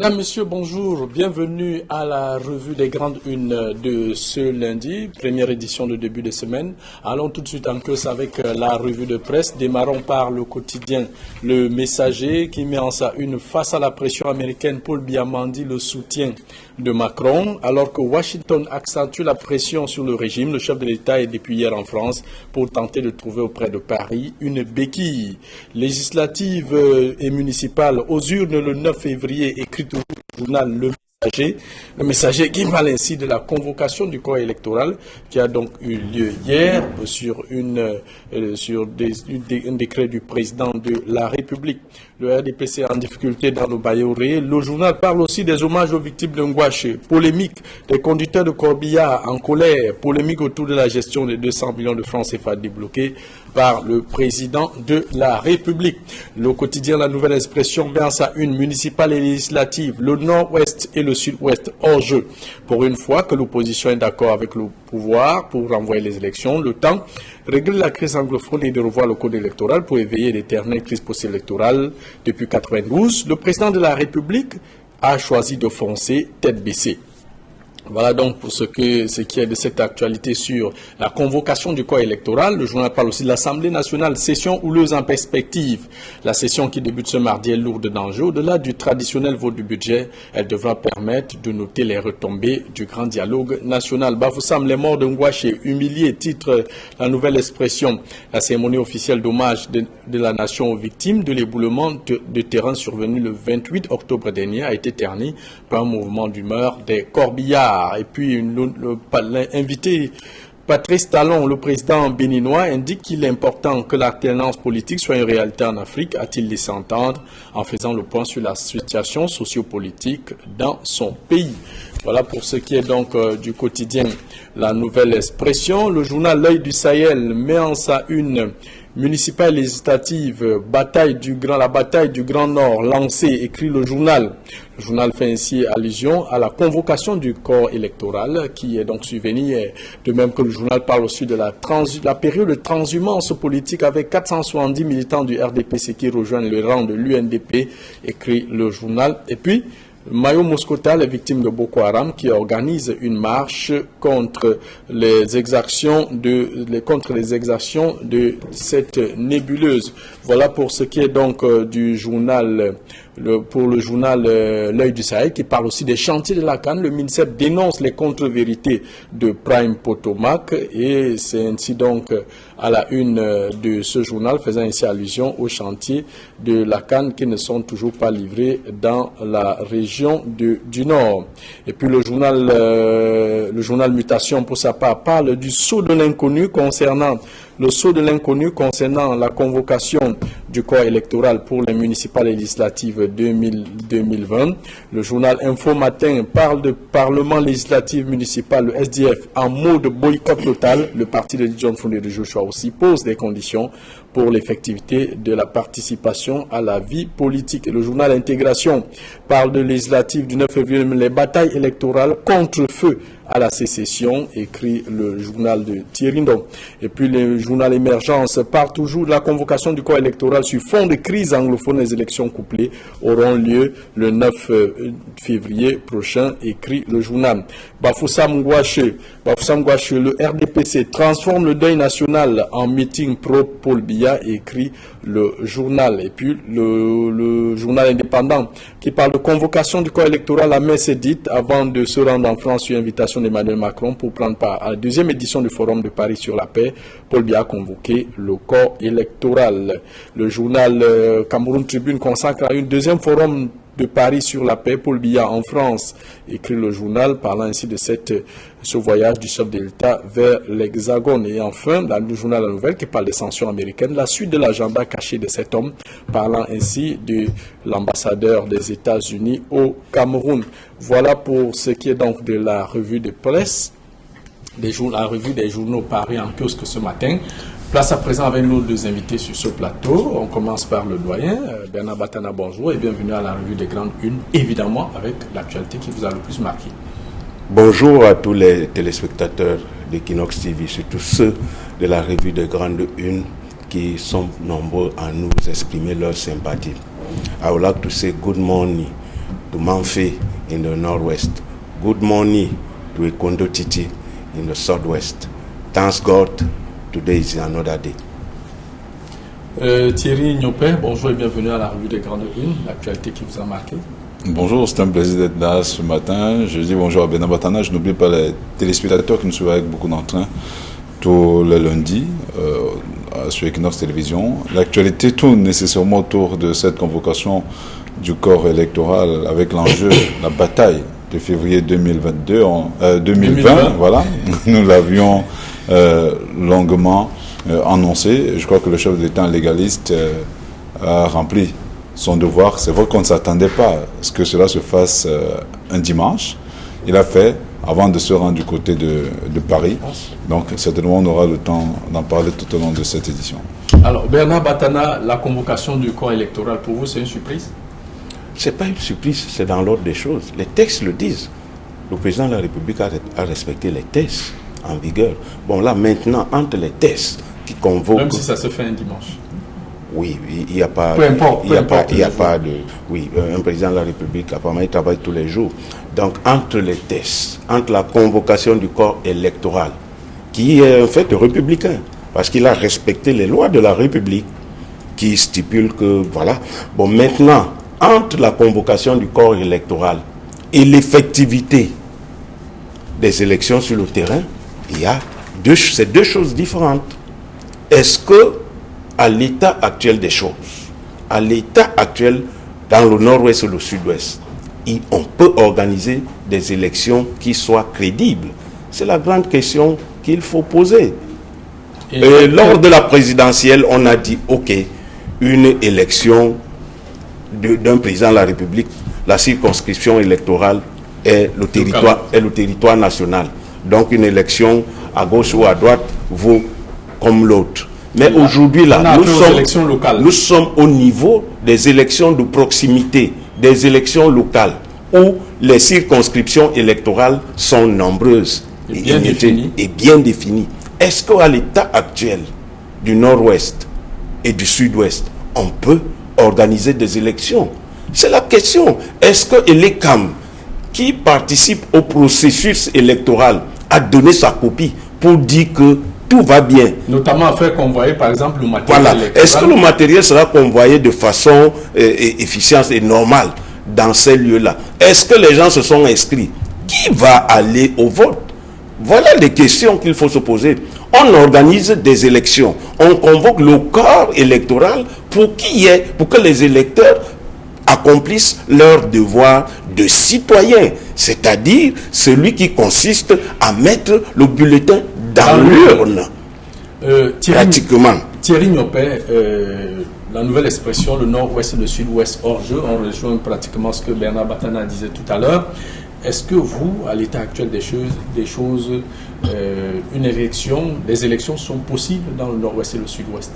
Mesdames, Messieurs, bonjour. Bienvenue à la revue des grandes unes de ce lundi, première édition de début de semaine. Allons tout de suite en queue avec la revue de presse. Démarrons par le quotidien Le Messager qui met en sa une face à la pression américaine. Paul Biya mendie le soutien de Macron. Alors que Washington accentue la pression sur le régime, le chef de l'État est depuis hier en France pour tenter de trouver auprès de Paris une béquille. Législative et municipale aux urnes le 9 février, écrit au journal Le Messager qui parle ainsi de la convocation du corps électoral qui a donc eu lieu hier sur un décret du président de la République. Le RDPC en difficulté dans le Bayoré. Le journal parle aussi des hommages aux victimes de Ngouaché. Polémique des conducteurs de corbillard en colère. Polémique autour de la gestion des 200 millions de francs CFA débloqués par le président de la République. Le quotidien La Nouvelle Expression met en sa une municipale et législative. Le Nord-Ouest et le Sud-Ouest hors jeu. Pour une fois que l'opposition est d'accord avec le pouvoir pour renvoyer les élections, le temps régler la crise anglophone et de revoir le code électoral pour éveiller l'éternelle crise post-électorale. Depuis 1992, le président de la République a choisi de foncer tête baissée. Voilà donc pour ce qui est de cette actualité sur la convocation du corps électoral. Le journal parle aussi de l'Assemblée nationale, session houleuse en perspective. La session qui débute ce mardi est lourde d'enjeux. Au-delà du traditionnel vote du budget, elle devra permettre de noter les retombées du grand dialogue national. Bafoussam, les morts de Ngouaché, humiliés, titre La Nouvelle Expression. La cérémonie officielle d'hommage de la nation aux victimes de l'éboulement de terrain survenu le 28 octobre dernier a été ternie par un mouvement d'humeur des corbillards. Et puis l'invité Patrice Talon, le président béninois, indique qu'il est important que l'alternance politique soit une réalité en Afrique, a-t-il laissé entendre en faisant le point sur la situation sociopolitique dans son pays. Voilà pour ce qui est donc du quotidien La Nouvelle Expression. Le journal L'Œil du Sahel met en sa une municipale et législative, la bataille du Grand Nord lancée, écrit le journal. Le journal fait ainsi allusion à la convocation du corps électoral qui est donc survenue, de même que le journal parle aussi de la période de transhumance politique avec 470 militants du RDPC qui rejoignent le rang de l'UNDP, écrit le journal. Et puis, Mayo Moscota, les victimes de Boko Haram, qui organise une marche contre les exactions de cette nébuleuse. Voilà pour ce qui est donc du journal, pour le journal L'Œil du Sahel, qui parle aussi des chantiers de la Cannes. Le MINSEP dénonce les contre-vérités de Prime Potomac et c'est ainsi donc à la une de ce journal, faisant ainsi allusion aux chantiers de la Cannes qui ne sont toujours pas livrés dans la région du Nord. Et puis le journal Mutation, pour sa part, parle du saut de l'inconnu concernant la convocation du corps électoral pour les municipales et législatives 2020. Le journal Info Matin parle de Parlement législatif municipal, le SDF, en mode boycott total. Le parti de John Fondé de Joshua aussi pose des conditions pour l'effectivité de la participation à la vie politique. Le journal Intégration parle de législative du 9 février, les batailles électorales contre feu à la sécession, écrit le journal de Thierry Ndong. Et puis le journal Émergence parle toujours de la convocation du corps électoral sur fond de crise anglophone. Les élections couplées auront lieu le 9 février prochain, écrit le journal. Bafoussam Ngouaché, le RDPC transforme le deuil national en meeting pro Paul Biya, écrit le journal. Et puis le journal Indépendant qui parle de convocation du corps électoral. La messe est dite avant de se rendre en France sur invitation d'Emmanuel Macron pour prendre part à la deuxième édition du Forum de Paris sur la paix. Paul Biya a convoqué le corps électoral. Le journal Cameroun Tribune consacre à un deuxième forum de Paris sur la paix, Paul Biya en France, écrit le journal, parlant ainsi de ce voyage du chef de l'État vers l'Hexagone. Et enfin, le journal La Nouvelle qui parle des sanctions américaines, la suite de l'agenda caché de cet homme, parlant ainsi de l'ambassadeur des États-Unis au Cameroun. Voilà pour ce qui est donc de la revue de presse, la revue des journaux parus en kiosque ce matin. Place à présent avec nos deux invités sur ce plateau. On commence par le doyen, Bernard Batana, bonjour et bienvenue à la revue des grandes unes, évidemment avec l'actualité qui vous a le plus marqué. Bonjour à tous les téléspectateurs d'Equinox TV, surtout ceux de la revue des grandes unes qui sont nombreux à nous exprimer leur sympathie. I would like to say good morning to Manfé in the northwest. Good morning to Ekondo Titi in the southwest. Thanks God, today is another day. Thierry Niopé, bonjour et bienvenue à la revue des Grandes Unes, l'actualité qui vous a marqué. Bonjour, c'est un plaisir d'être là ce matin. Je dis bonjour à Bernard Batana. Je n'oublie pas les téléspectateurs qui nous suivent avec beaucoup d'entrain tous les lundis sur Equinox Télévision. L'actualité tourne nécessairement autour de cette convocation du corps électoral avec l'enjeu, la bataille de février 2020. Voilà, nous l'avions longuement annoncé. Je crois que le chef de l'État légaliste a rempli son devoir. C'est vrai qu'on ne s'attendait pas à ce que cela se fasse un dimanche. Il a fait avant de se rendre du côté de Paris. Donc certainement on aura le temps d'en parler tout au long de cette édition. Alors Bernard Batana, la convocation du corps électoral pour vous c'est une surprise? Ce n'est pas une surprise, c'est dans l'ordre des choses. Les textes le disent. Le président de la République a respecté les textes en vigueur. Bon là maintenant, entre les textes qui convoquent... Même si ça se fait un dimanche. Oui, il n'y a pas... Peu importe. Il n'y a pas de... Oui, un président de la République, apparemment, il travaille tous les jours. Donc, entre les tests, entre la convocation du corps électoral, qui est en fait républicain, parce qu'il a respecté les lois de la République, qui stipulent que, voilà. Bon, maintenant, entre la convocation du corps électoral et l'effectivité des élections sur le terrain, il y a ces deux choses différentes. Est-ce que, à l'état actuel des choses, à l'état actuel dans le nord-ouest et le sud-ouest, on peut organiser des élections qui soient crédibles? C'est la grande question qu'il faut poser. Et lors de la présidentielle, on a dit, ok, une élection d'un président de la République, la circonscription électorale est le territoire national. Donc une élection à gauche ou à droite vaut comme l'autre. Mais aujourd'hui, là, nous sommes au niveau des élections de proximité, des élections locales, où les circonscriptions électorales sont nombreuses et bien définies. Est-ce qu'à l'état actuel du nord-ouest et du sud-ouest, on peut organiser des élections? C'est la question. Est-ce que l'ECAM, qui participe au processus électoral, a donné sa copie pour dire que tout va bien? Notamment à faire convoyer, par exemple, le matériel électoral. Est-ce que le matériel sera convoyé de façon efficiente et normale dans ces lieux-là? Est-ce que les gens se sont inscrits? Qui va aller au vote? Voilà les questions qu'il faut se poser. On organise des élections. On convoque le corps électoral pour que les électeurs accomplissent leur devoir de citoyen, c'est-à-dire celui qui consiste à mettre le bulletin dans l'urne. Pratiquement. Thierry Niopé, la nouvelle expression, le nord-ouest et le sud-ouest hors jeu, on rejoint pratiquement ce que Bernard Batana disait tout à l'heure. Est-ce que vous, à l'état actuel des choses, des élections sont possibles dans le nord-ouest et le sud-ouest?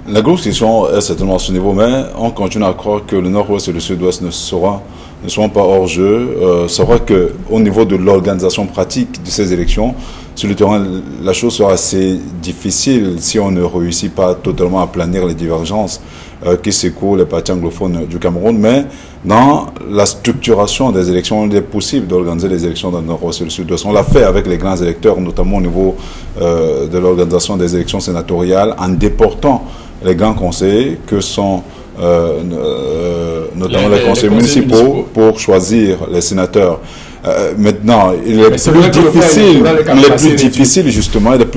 La grosse question est certainement à ce niveau, mais on continue à croire que le nord-ouest et le sud-ouest ne seront pas hors jeu. C'est vrai qu'au niveau de l'organisation pratique de ces élections, sur le terrain, la chose sera assez difficile si on ne réussit pas totalement à planir les divergences qui secouent les partis anglophones du Cameroun. Mais dans la structuration des élections, il est possible d'organiser les élections dans le nord-ouest et le sud-ouest. On l'a fait avec les grands électeurs, notamment au niveau de l'organisation des élections sénatoriales, en déportant les grands conseillers que sont notamment les conseillers municipaux pour choisir les sénateurs. Maintenant, il est plus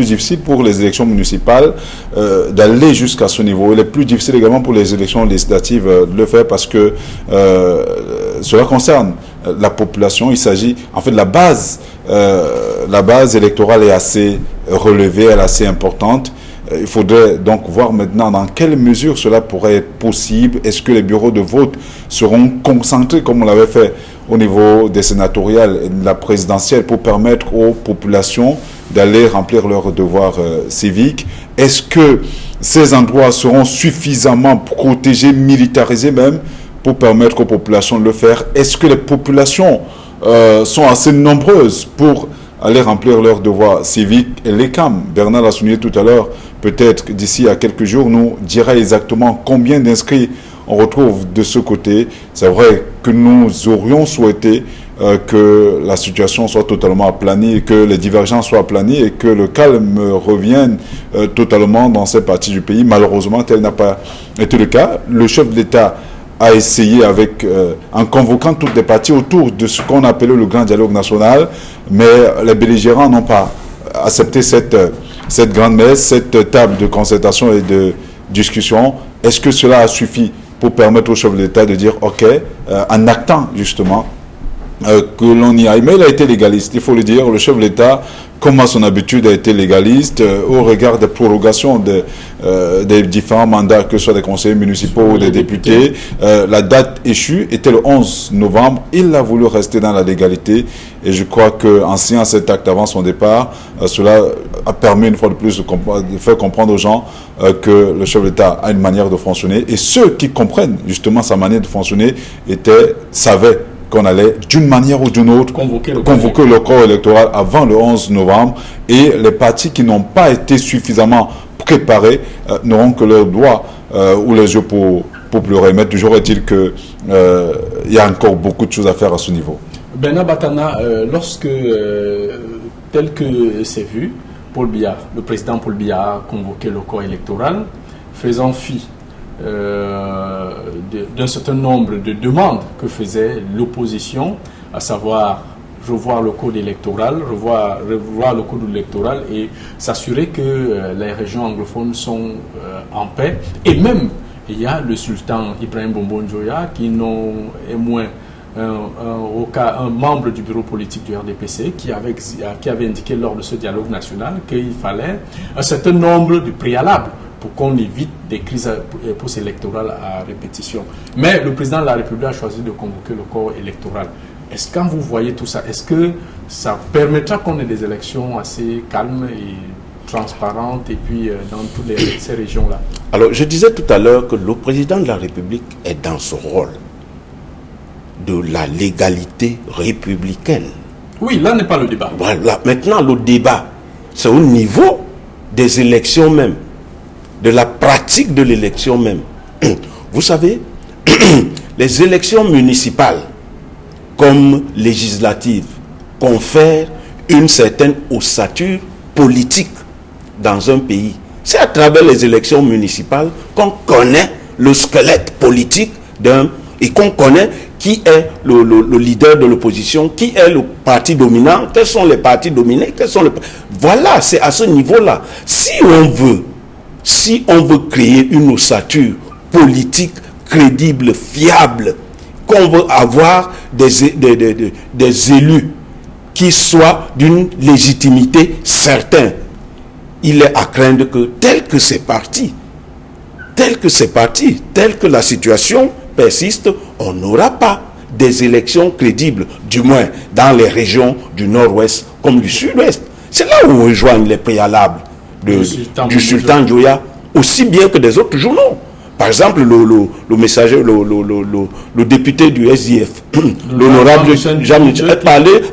difficile pour les élections municipales d'aller jusqu'à ce niveau. Il est plus difficile également pour les élections législatives de le faire parce que cela concerne la population. Il s'agit, en fait, la base électorale est assez relevée, elle est assez importante. Il faudrait donc voir maintenant dans quelle mesure cela pourrait être possible. Est-ce que les bureaux de vote seront concentrés comme on l'avait fait au niveau des sénatoriales et de la présidentielle pour permettre aux populations d'aller remplir leurs devoirs civiques? Est-ce que ces endroits seront suffisamment protégés, militarisés même, pour permettre aux populations de le faire? Est-ce que les populations sont assez nombreuses pour aller remplir leurs devoirs civiques? Et l'ECAM, Bernard l'a souligné tout à l'heure, peut-être d'ici à quelques jours, nous dira exactement combien d'inscrits on retrouve de ce côté. C'est vrai que nous aurions souhaité que la situation soit totalement aplanie, que les divergences soient aplanies et que le calme revienne totalement dans cette partie du pays. Malheureusement, tel n'a pas été le cas. Le chef de l'État a essayé en convoquant toutes les parties autour de ce qu'on appelait le grand dialogue national, mais les belligérants n'ont pas accepté cette grande messe, cette table de concertation et de discussion. Est-ce que cela a suffi pour permettre au chef de l'État de dire ok, en actant justement que l'on y aille? Mais il a été légaliste, il faut le dire. Le chef de l'État, comme à son habitude, a été légaliste au regard des prorogations des différents mandats, que ce soit des conseillers municipaux ou des députés. La date échue était le 11 novembre. Il a voulu rester dans la légalité et je crois qu'en signant cet acte avant son départ, cela a permis une fois de plus de faire comprendre aux gens que le chef de l'État a une manière de fonctionner et ceux qui comprennent justement sa manière de fonctionner savaient qu'on allait d'une manière ou d'une autre convoquer le corps électoral avant le 11 novembre et les partis qui n'ont pas été suffisamment préparés n'auront que leurs doigts ou les yeux pour pleurer. Mais toujours est-il qu'il y a encore beaucoup de choses à faire à ce niveau. Bernard Batana, lorsque, tel que c'est vu, Paul Biya, le président Paul Biya a convoqué le corps électoral, faisant fi d'un certain nombre de demandes que faisait l'opposition, à savoir revoir le code électoral, revoir le code électoral et s'assurer que les régions anglophones sont en paix. Et même, il y a le sultan Ibrahim Bombon Joya qui est moins un membre du bureau politique du RDPC qui avait indiqué lors de ce dialogue national qu'il fallait un certain nombre de préalables pour qu'on évite des crises post-électorales à répétition. Mais le président de la République a choisi de convoquer le corps électoral. Est-ce que quand vous voyez tout ça, est-ce que ça permettra qu'on ait des élections assez calmes et transparentes et puis dans toutes ces régions-là? Alors, je disais tout à l'heure que le président de la République est dans ce rôle de la légalité républicaine. Oui, là n'est pas le débat. Voilà. Maintenant, le débat, c'est au niveau des élections même, de la pratique de l'élection même. Vous savez, les élections municipales, comme législatives, confèrent une certaine ossature politique dans un pays. C'est à travers les élections municipales qu'on connaît le squelette politique et qu'on connaît qui est le leader de l'opposition, qui est le parti dominant, quels sont les partis dominés, Voilà, c'est à ce niveau-là. Si on veut créer une ossature politique crédible, fiable, qu'on veut avoir des élus qui soient d'une légitimité certaine, il est à craindre que tel que c'est parti, telle que la situation persiste, on n'aura pas des élections crédibles, du moins dans les régions du nord-ouest comme du sud-ouest. C'est là où on rejoigne les préalables du sultan Joya, aussi bien que des autres journaux. Par exemple, le messager, le député du SDF, l'honorable Jean-Michel,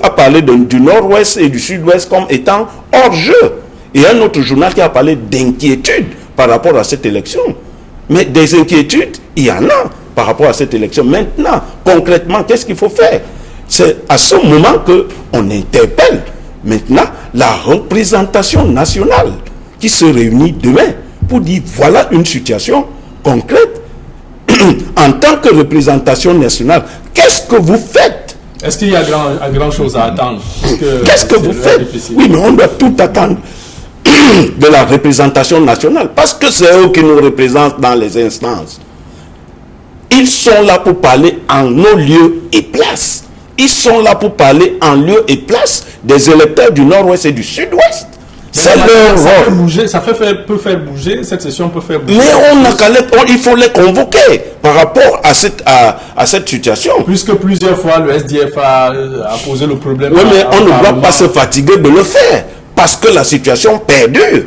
a parlé du nord-ouest et du sud-ouest comme étant hors jeu. Et un autre journal qui a parlé d'inquiétude par rapport à cette élection. Mais des inquiétudes, il y en a par rapport à cette élection. Maintenant, concrètement, qu'est-ce qu'il faut faire? C'est à ce moment qu'on interpelle maintenant la représentation nationale qui se réunit demain pour dire voilà une situation concrète. En tant que représentation nationale, qu'est-ce que vous faites? Est-ce qu'il y a grand chose à attendre? Qu'est-ce que vous faites? Oui, mais on doit tout attendre de la représentation nationale parce que c'est eux qui nous représentent dans les instances. Ils sont là pour parler en nos lieux et places. Ils sont là pour parler en lieu et place des électeurs du nord-ouest et du sud-ouest. C'est leur rôle. Ça peut faire bouger, cette session peut faire bouger. Mais il faut les convoquer par rapport à cette situation. Puisque plusieurs fois le SDF a posé le problème. Oui, mais on ne doit pas se fatiguer de le faire. Parce que la situation perdure.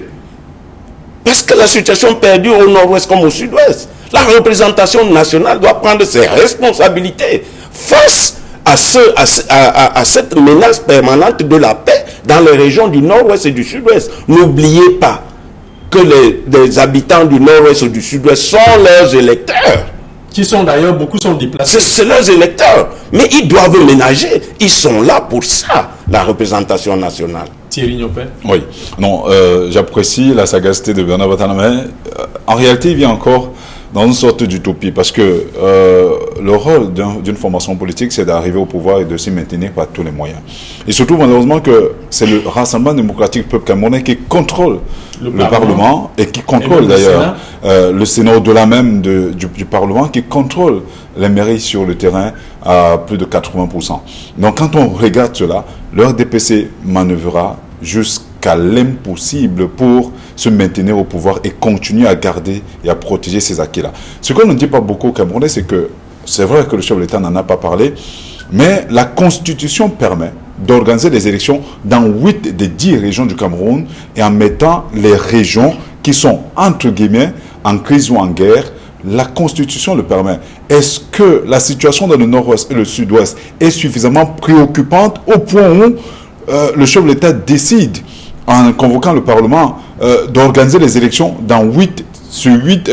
Parce que la situation perdure au nord-ouest comme au sud-ouest. La représentation nationale doit prendre ses responsabilités face à cette menace permanente de la paix dans les régions du nord-ouest et du sud-ouest. N'oubliez pas que les habitants du nord-ouest et du sud-ouest sont leurs électeurs. Qui sont d'ailleurs, beaucoup sont déplacés. C'est leurs électeurs. Mais ils doivent ménager. Ils sont là pour ça, la représentation nationale. Thierry Nyopé. Oui, non, j'apprécie la sagacité de Bernard Batana, mais en réalité, il vient encore dans une sorte d'utopie, parce que le rôle d'une formation politique, c'est d'arriver au pouvoir et de s'y maintenir par tous les moyens. Il se trouve malheureusement que c'est le Rassemblement démocratique peuple camerounais qui contrôle le Parlement et qui contrôle d'ailleurs le Sénat, au-delà même du Parlement, qui contrôle les mairies sur le terrain à plus de 80%. Donc quand on regarde cela, le RDPC manœuvrera jusqu'à l'impossible pour se maintenir au pouvoir et continuer à garder et à protéger ces acquis-là. Ce qu'on ne dit pas beaucoup au Camerounais, c'est que c'est vrai que le chef de l'État n'en a pas parlé, mais la Constitution permet d'organiser des élections dans 8 des 10 régions du Cameroun et en mettant les régions qui sont, entre guillemets, en crise ou en guerre. La Constitution le permet. Est-ce que la situation dans le nord-ouest et le sud-ouest est suffisamment préoccupante au point où le chef de l'État décide, en convoquant le Parlement, d'organiser les élections dans 8 sur 8,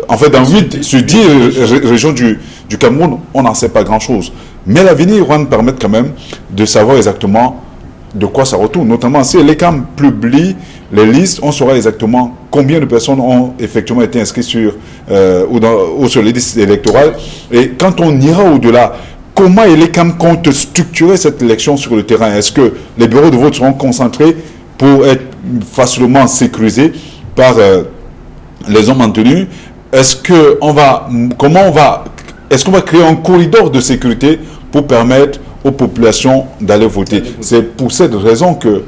en fait dans 8 sur 10 régions du Cameroun? On n'en sait pas grand-chose. Mais l'avenir va nous permettre quand même de savoir exactement de quoi ça retourne. Notamment si l'ECAM publie les listes, on saura exactement combien de personnes ont effectivement été inscrites sur, ou sur les listes électorales. Et quand on ira au-delà, comment l'ECAM compte structurer cette élection sur le terrain? Est-ce que les bureaux de vote seront concentrés pour être facilement sécurisés par les hommes en tenue? Est-ce qu'on va créer un corridor de sécurité pour permettre aux populations d'aller voter? C'est pour cette raison qu'il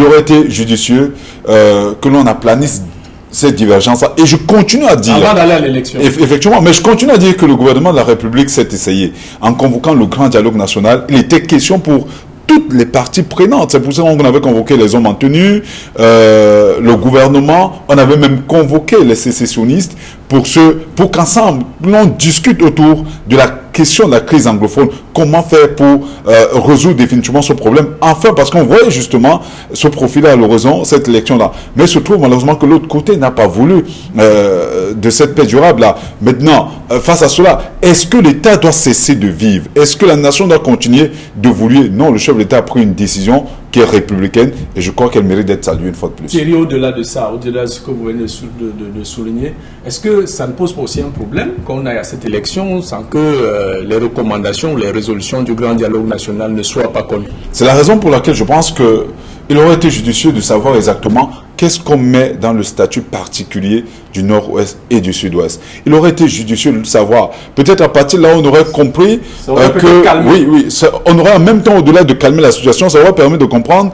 aurait été judicieux que l'on aplanisse cette divergence. Et je continue à dire... Avant d'aller à l'élection. Effectivement, mais je continue à dire que le gouvernement de la République s'est essayé. En convoquant le grand dialogue national, il était question pour toutes les parties prenantes. C'est pour ça qu'on avait convoqué les hommes en tenue, le gouvernement, on avait même convoqué les sécessionnistes pour qu'ensemble, l'on discute autour de la question de la crise anglophone. Comment faire pour résoudre définitivement ce problème? Enfin, parce qu'on voyait justement ce profil à l'horizon, cette élection-là. Mais il se trouve malheureusement que l'autre côté n'a pas voulu de cette paix durable-là. Maintenant, face à cela, est-ce que l'État doit cesser de vivre? Est-ce que la nation doit continuer d'évoluer? Non, le chef de l'État a pris une décision qui est républicaine et je crois qu'elle mérite d'être saluée une fois de plus. Thierry, au-delà de ça, au-delà de ce que vous venez de souligner, est-ce que ça ne pose pas aussi un problème qu'on aille à cette élection sans que les recommandations, les résolutions du grand dialogue national ne soient pas connues? C'est la raison pour laquelle je pense qu'il aurait été judicieux de savoir exactement qu'est-ce qu'on met dans le statut particulier du nord-ouest et du sud-ouest. Il aurait été judicieux de savoir. Peut-être à partir de là, on aurait compris on aurait en même temps, au-delà de calmer la situation, ça aurait permis de comprendre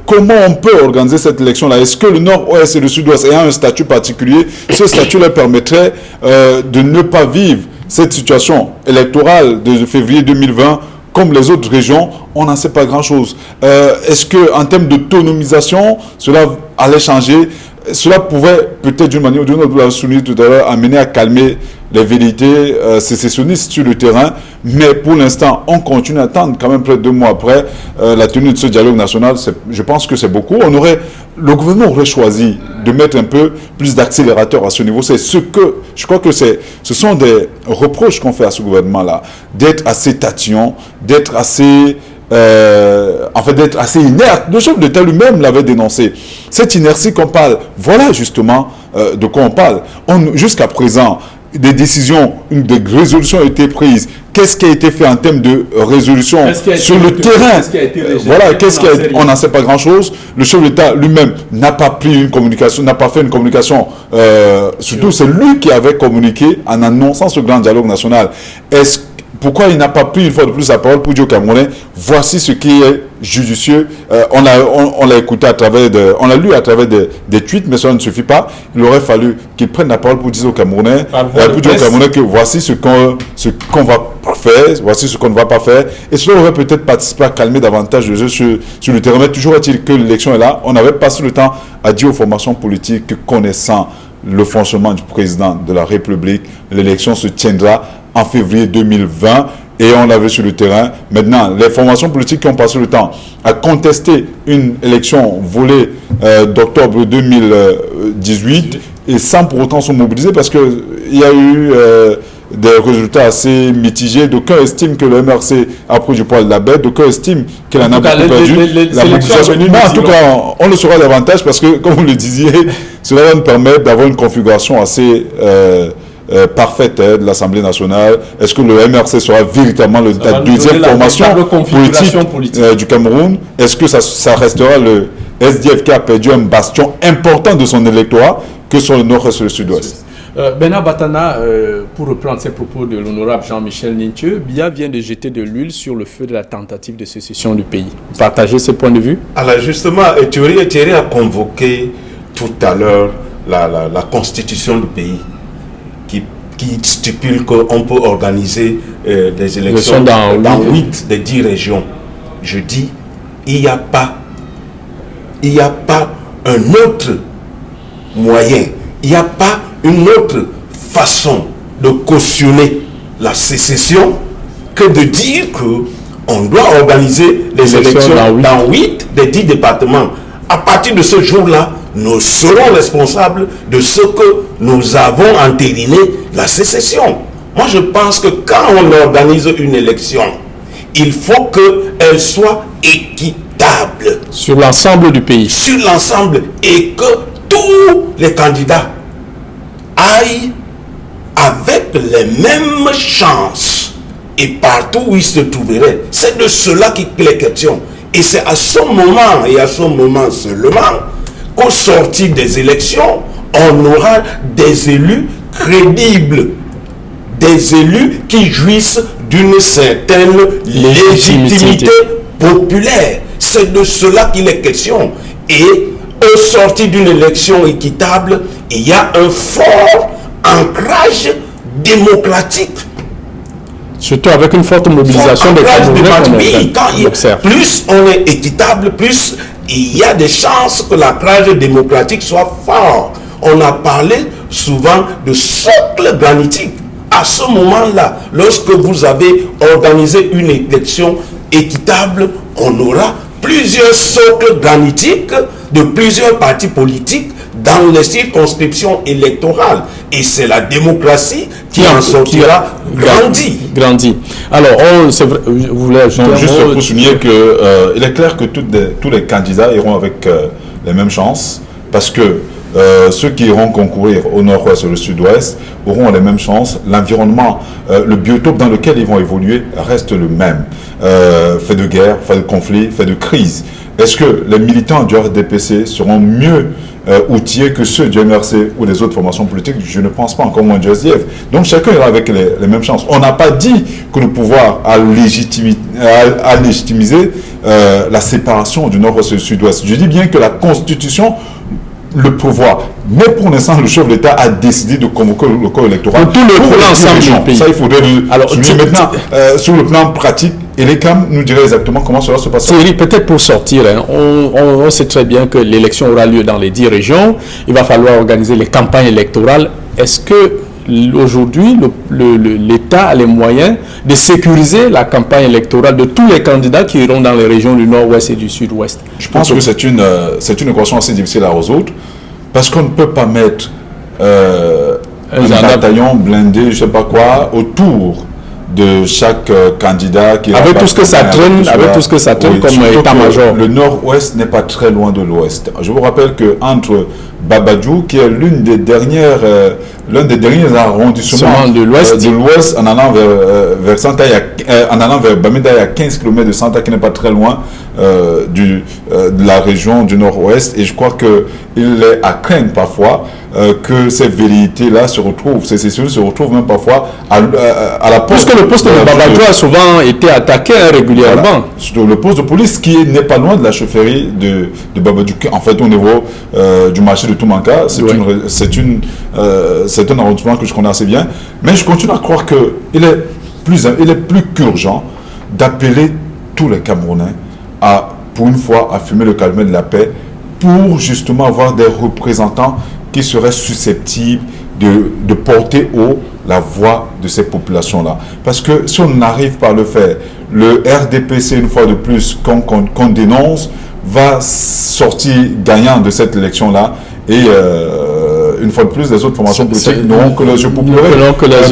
comment on peut organiser cette élection-là. Est-ce que le nord-ouest et le sud-ouest ayant un statut particulier, ce statut leur permettrait de ne pas vivre cette situation électorale de février 2020 comme les autres régions? On n'en sait pas grand-chose. Est-ce qu'en termes d'autonomisation, cela allait changer? Cela pouvait peut-être d'une manière ou d'une autre, vous l'avez souligné tout à l'heure, amener à calmer les vérités sécessionnistes sur le terrain. Mais pour l'instant, on continue à attendre quand même près de 2 mois après la tenue de ce dialogue national. Je pense que c'est beaucoup. Le gouvernement aurait choisi de mettre un peu plus d'accélérateur à ce niveau. Je crois que ce sont des reproches qu'on fait à ce gouvernement-là, d'être assez tatillon, d'être assez inerte. Le chef de l'État lui-même l'avait dénoncé. Cette inertie qu'on parle, voilà justement de quoi on parle. Jusqu'à présent, des décisions, des résolutions ont été prises. Qu'est-ce qui a été fait en termes de résolution sur le terrain? On n'en sait pas grand-chose. Le chef de l'État lui-même n'a pas fait une communication. Surtout, c'est lui qui avait communiqué en annonçant ce grand dialogue national. Pourquoi il n'a pas pris une fois de plus la parole pour dire aux Camerounais, voici ce qui est judicieux? On l'a écouté on l'a lu à travers des tweets, mais ça ne suffit pas. Il aurait fallu qu'il prenne la parole pour dire aux Camerounais, que voici ce qu'on va faire, voici ce qu'on ne va pas faire. Et cela aurait peut-être participé à calmer davantage le jeu sur le terrain. Mais toujours est-il que l'élection est là. On avait passé le temps à dire aux formations politiques que, connaissant le fonctionnement du président de la République, l'élection se tiendra en février 2020 et on l'a vu sur le terrain. Maintenant, les formations politiques qui ont passé le temps à contester une élection volée d'octobre 2018 et sans pour autant se mobiliser, parce qu'il y a eu des résultats assez mitigés. D'aucuns estiment que le MRC a pris du poil de la bête, d'aucuns estiment qu'elle en a beaucoup perdu. La mobilisation, en tout cas, on le saura davantage, parce que, comme vous le disiez, cela va nous permettre d'avoir une configuration assez parfaite de l'Assemblée nationale. Est-ce que le MRC sera véritablement la deuxième formation politique du Cameroun? Est-ce que ça restera le SDF qui a perdu un bastion important de son électorat que sur le nord et sur le sud-ouest? Bernard Batana, pour reprendre ces propos de l'honorable Jean-Michel Nintieux, Biya vient de jeter de l'huile sur le feu de la tentative de sécession du pays. Partagez ce point de vue? Alors justement, Thierry a convoqué tout à l'heure la constitution du pays qui stipule qu'on peut organiser des élections dans 8 des 10 régions. Je dis, il n'y a pas un autre moyen, il n'y a pas une autre façon de cautionner la sécession que de dire qu'on doit organiser les élections dans 8 des 10 départements. À partir de ce jour-là, nous serons responsables de ce que nous avons entériné, la sécession. Moi, je pense que quand on organise une élection, il faut qu'elle soit équitable. Sur l'ensemble du pays. Sur l'ensemble. Et que tous les candidats aillent avec les mêmes chances. Et partout où ils se trouveraient. C'est de cela qu'il est question. Et c'est à ce moment, et à ce moment seulement, qu'au sortir des élections, on aura des élus crédibles, des élus qui jouissent d'une certaine légitimité populaire. C'est de cela qu'il est question. Et au sortir d'une élection équitable, il y a un fort ancrage démocratique. Surtout avec une forte mobilisation des Camerounais. Plus on est équitable, plus il y a des chances que l'ancrage démocratique soit fort. On a parlé souvent de socle granitique. À ce moment-là, lorsque vous avez organisé une élection équitable, on aura plusieurs socles granitiques de plusieurs partis politiques dans les circonscriptions électorales. Et c'est la démocratie qui en sortira grandi. Alors, vous voulez ajouter juste pour souligner qu'il est clair que tous les candidats iront avec les mêmes chances, parce que ceux qui iront concourir au nord-ouest et au sud-ouest auront les mêmes chances. L'environnement, le biotope dans lequel ils vont évoluer reste le même. Fait de guerre, fait de conflit, fait de crise. Est-ce que les militants du RDPC seront mieux outillés que ceux du MRC ou des autres formations politiques? Je ne pense pas, encore moins du SDF. Donc chacun ira avec les mêmes chances. On n'a pas dit que le pouvoir a légitimisé la séparation du nord-ouest et du sud-ouest. Je dis bien que la Constitution le pouvoir. Mais pour l'instant, le chef de l'État a décidé de convoquer le corps électoral pour l'ensemble du pays. Ça, il faudrait maintenant, sur le plan pratique, Elecam nous dirait exactement comment cela se passe. Thierry, peut-être pour sortir, hein, on sait très bien que l'élection aura lieu dans les 10 régions. Il va falloir organiser les campagnes électorales. Est-ce que aujourd'hui, l'État a les moyens de sécuriser la campagne électorale de tous les candidats qui iront dans les régions du nord-ouest et du sud-ouest? Je pense que c'est une équation assez difficile à résoudre, parce qu'on ne peut pas mettre un bataillon blindé, je ne sais pas quoi, autour de chaque candidat qui avec tout ce que ça traîne, comme état-major. Le nord-ouest n'est pas très loin de l'ouest. Je vous rappelle que entre Babadjou, qui est l'un des derniers arrondissements de l'ouest en allant vers Santa, en allant vers Bamenda, il y a 15 km de Santa, qui n'est pas très loin de la région du nord-ouest. Et je crois qu'il est à craindre parfois que ces velléités-là se retrouvent, ces sessions se retrouvent même parfois à la poste. Parce que le poste de Babadjou a souvent été attaqué régulièrement. Voilà. Sur le poste de police qui n'est pas loin de la chefferie de Babadjou, en fait au niveau du marché de Toumanka. C'est un arrondissement que je connais assez bien. Mais je continue à croire qu'il est plus qu'urgent d'appeler tous les Camerounais à, pour une fois, à fumer le calmet de la paix, pour justement avoir des représentants qui seraient susceptibles de porter haut la voix de ces populations-là. Parce que si on n'arrive pas à le faire, le RDPC, une fois de plus, qu'on dénonce, va sortir gagnant de cette élection-là. Et une fois de plus, les autres formations politiques n'auront que leurs yeux pour pleurer.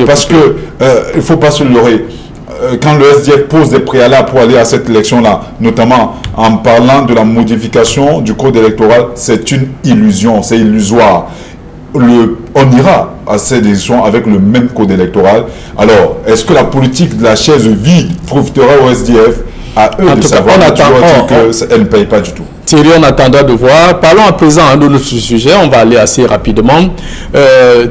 Parce que il ne faut pas se leurrer. Quand le SDF pose des préalables pour aller à cette élection-là, notamment en parlant de la modification du code électoral, c'est une illusion, c'est illusoire. On ira à cette élection avec le même code électoral. Alors, est-ce que la politique de la chaise vide profitera au SDF? À eux de savoir, qu'elle ne paye pas du tout. Thierry, on attendra de voir. Parlons à présent de notre sujet. On va aller assez rapidement.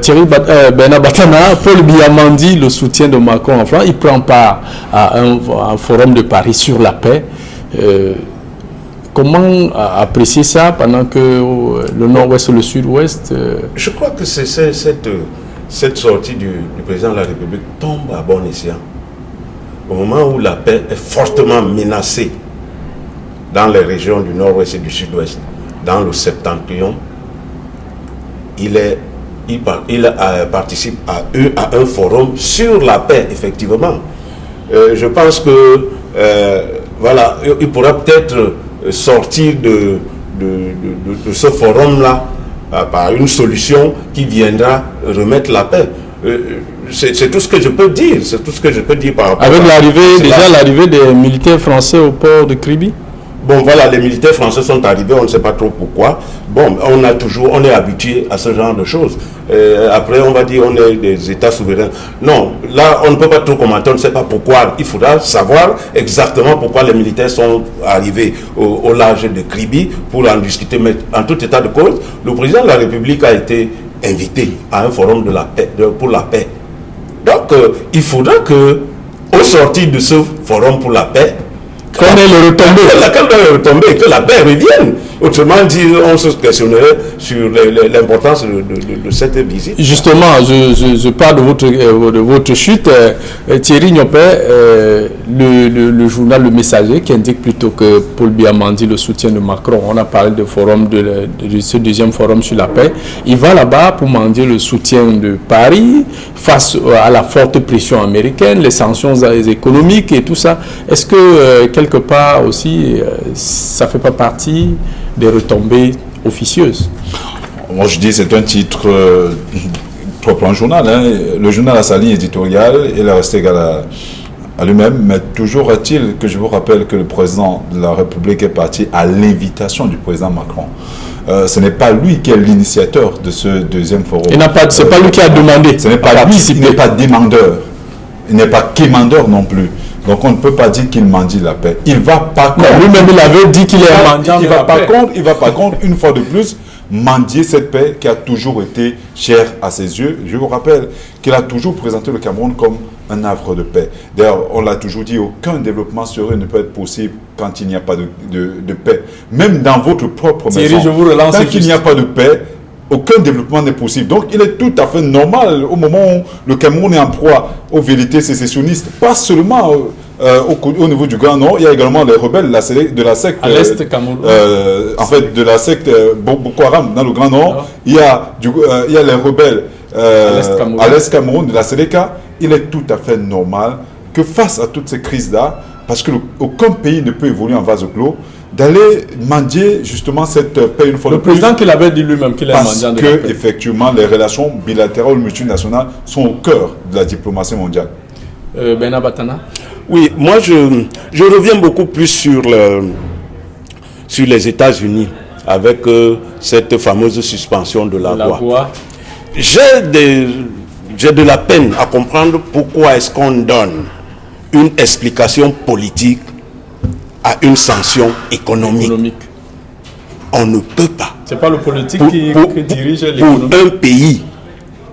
Thierry Bernard Batana, Paul Biamandi, le soutien de Macron en France, il prend part à un forum de Paris sur la paix. Comment apprécier ça pendant que le nord-ouest et le sud-ouest... Je crois que c'est cette sortie du président de la République tombe à bon escient. Au moment où la paix est fortement menacée dans les régions du nord-ouest et du sud-ouest, dans le septentrion, il participe à un forum sur la paix, effectivement. Je pense que voilà, il pourra peut-être sortir de ce forum-là par une solution qui viendra remettre la paix. C'est tout ce que je peux dire. C'est tout ce que je peux dire par rapport avec l'arrivée des militaires français au port de Kribi. Bon, voilà, les militaires français sont arrivés, on ne sait pas trop pourquoi. Bon, on est habitué à ce genre de choses. Après, on va dire on est des États souverains. Non, là, on ne peut pas trop commenter, on ne sait pas pourquoi. Il faudra savoir exactement pourquoi les militaires sont arrivés au large de Kribi pour en discuter. Mais en tout état de cause, le président de la République a été invité à un forum de la paix, pour la paix. Donc, il faudra que, au sortir de ce forum pour la paix, qu'on ait le retombé, que la paix revienne. Autrement dit, on se questionnerait sur l'importance de cette visite. Justement, je parle de votre chute. Thierry Niopé, le journal Le Messager, qui indique plutôt que Paul Biamandi, le soutien de Macron, on a parlé de forum de ce deuxième forum sur la paix, il va là-bas pour mendier le soutien de Paris face à la forte pression américaine, les sanctions économiques et tout ça. Est-ce que quelque part aussi, ça ne fait pas partie des retombées officieuses? Moi je dis c'est un titre propre en journal. Hein. Le journal a sa ligne éditoriale, il est resté égal à lui-même, mais toujours est-il que je vous rappelle que le président de la République est parti à l'invitation du président Macron. Ce n'est pas lui qui est l'initiateur de ce deuxième forum. Ce n'est pas lui qui a demandé. Ce n'est pas lui, il n'est pas demandeur. Il n'est pas quémandeur non plus. Donc on ne peut pas dire qu'il mendie la paix. Il va pas contre. Lui-même il avait dit qu'il est mendiant. Il va pas contre, une fois de plus, mendier cette paix qui a toujours été chère à ses yeux. Je vous rappelle qu'il a toujours présenté le Cameroun comme un havre de paix. D'ailleurs, on l'a toujours dit, aucun développement serein ne peut être possible quand il n'y a pas de paix. Même dans votre propre maison. Thierry, je vous relance. Tant qu'il n'y a pas de paix, aucun développement n'est possible. Donc, il est tout à fait normal au moment où le Cameroun est en proie aux vérités sécessionnistes, pas seulement au niveau du Grand Nord, il y a également les rebelles de la secte... À l'Est Cameroun. En fait, de la secte Boko Haram dans le Grand Nord. Il y a les rebelles à l'Est Cameroun, de la Séléka. Il est tout à fait normal que face à toutes ces crises-là, parce que aucun pays ne peut évoluer en vase clos, d'aller mendier justement cette paix une fois de plus. Le président qu'il avait dit lui-même qu'il est mendiant de la paix. Parce que effectivement les relations bilatérales ou multinationales sont au cœur de la diplomatie mondiale. Bernard Batana. Oui, moi je reviens beaucoup plus sur les États-Unis avec cette fameuse suspension de la loi. J'ai de la peine à comprendre pourquoi est-ce qu'on donne une explication politique à une sanction économique. On ne peut pas. C'est pas le politique qui dirige l'économie. Pour un pays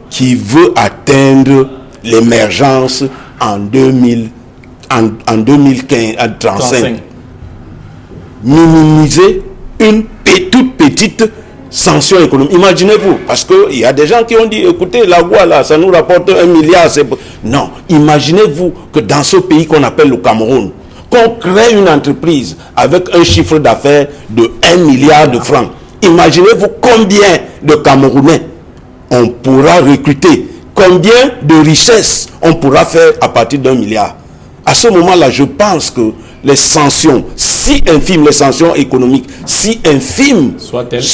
qui veut atteindre l'émergence en 2035, minimiser une toute petite sanction économique. Imaginez-vous, parce qu'il y a des gens qui ont dit, écoutez, la loi là, ça nous rapporte 1 milliard. Non, imaginez-vous que dans ce pays qu'on appelle le Cameroun, qu'on crée une entreprise avec un chiffre d'affaires de 1 milliard de francs. Imaginez-vous combien de Camerounais on pourra recruter, combien de richesses on pourra faire à partir d'1 milliard. À ce moment-là, je pense que les sanctions, si infimes, les sanctions économiques, si infimes soient-elles,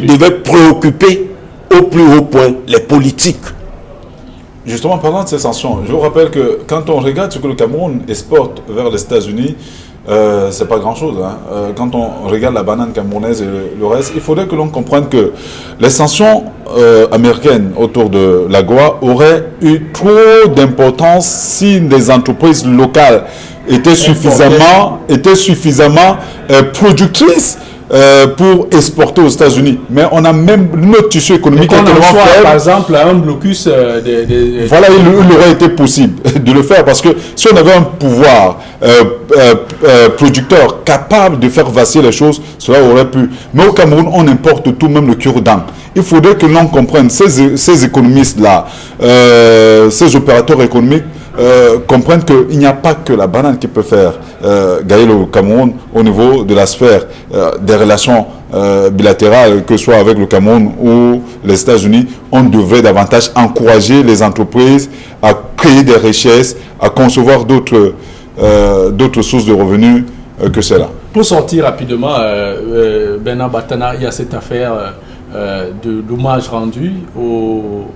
devaient préoccuper au plus haut point les politiques. Justement, parlant de ces sanctions, je vous rappelle que quand on regarde ce que le Cameroun exporte vers les États-Unis, c'est pas grand-chose. Quand on regarde la banane camerounaise et le reste, il faudrait que l'on comprenne que les sanctions américaines autour de l'AGOA auraient eu trop d'importance si les entreprises locales étaient suffisamment productrices pour exporter aux États-Unis. Mais on a même notre tissu économique tellement faible. Par exemple, un blocus Voilà, il aurait été possible de le faire parce que si on avait un pouvoir producteur capable de faire vaciller les choses, cela aurait pu. Mais au Cameroun, on importe tout, même le cure-dent. Il faudrait que l'on comprenne, ces économistes-là, ces opérateurs économiques, comprennent qu'il n'y a pas que la banane qui peut faire gagner le Cameroun au niveau de la sphère des relations bilatérales, que ce soit avec le Cameroun ou les États-Unis. On devrait davantage encourager les entreprises à créer des richesses, à concevoir d'autres sources de revenus que cela. Pour sortir rapidement, Bernard Batana, il y a cette affaire de l'hommage rendu aux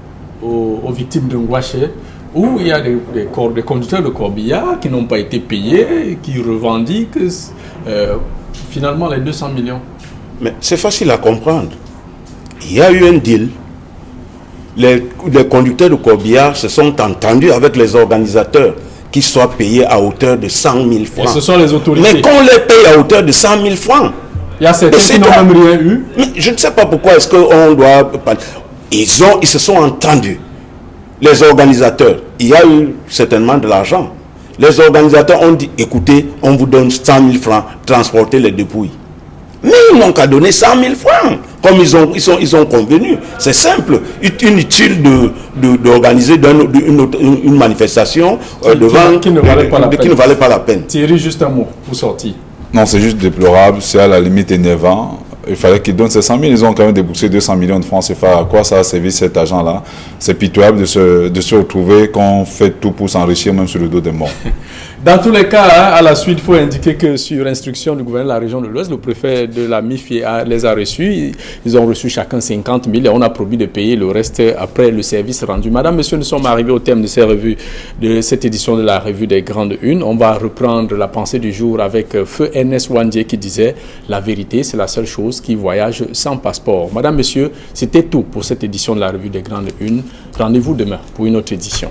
victimes de Ngouaché, où il y a des conducteurs de corbillard qui n'ont pas été payés, qui revendiquent finalement les 200 millions. Mais c'est facile à comprendre. Il y a eu un deal. Les conducteurs de corbillard se sont entendus avec les organisateurs qui soient payés à hauteur de 100 000 francs. Et ce sont les autorités. Mais qu'on les paye à hauteur de 100 000 francs. Il y a certains qui n'ont même rien eu. Mais je ne sais pas pourquoi est-ce qu'on doit... Ils se sont entendus. Les organisateurs, il y a eu certainement de l'argent. Les organisateurs ont dit, écoutez, on vous donne 100 000 francs, transporter les dépouilles. Mais ils n'ont qu'à donner 100 000 francs, comme ils ont convenu. C'est simple. Inutile d'organiser une manifestation qui ne valait pas la peine. peine. Thierry, juste un mot pour sortir. Non, c'est juste déplorable, c'est à la limite énervant. Il fallait qu'ils donnent ces 100 000, ils ont quand même déboursé 200 millions de francs CFA. À quoi ça a servi cet argent-là? C'est pitoyable de se retrouver qu'on fait tout pour s'enrichir, même sur le dos des morts. Dans tous les cas, à la suite, il faut indiquer que sur instruction du gouverneur de la région de l'Ouest, le préfet de la MIF les a reçus. Ils ont reçu chacun 50 000 et on a promis de payer le reste après le service rendu. Madame, Monsieur, nous sommes arrivés au terme de cette édition de la revue des Grandes Unes. On va reprendre la pensée du jour avec Feu Ernest Wandier qui disait « La vérité, c'est la seule chose qui voyage sans passeport ». Madame, Monsieur, c'était tout pour cette édition de la revue des Grandes Unes. Rendez-vous demain pour une autre édition.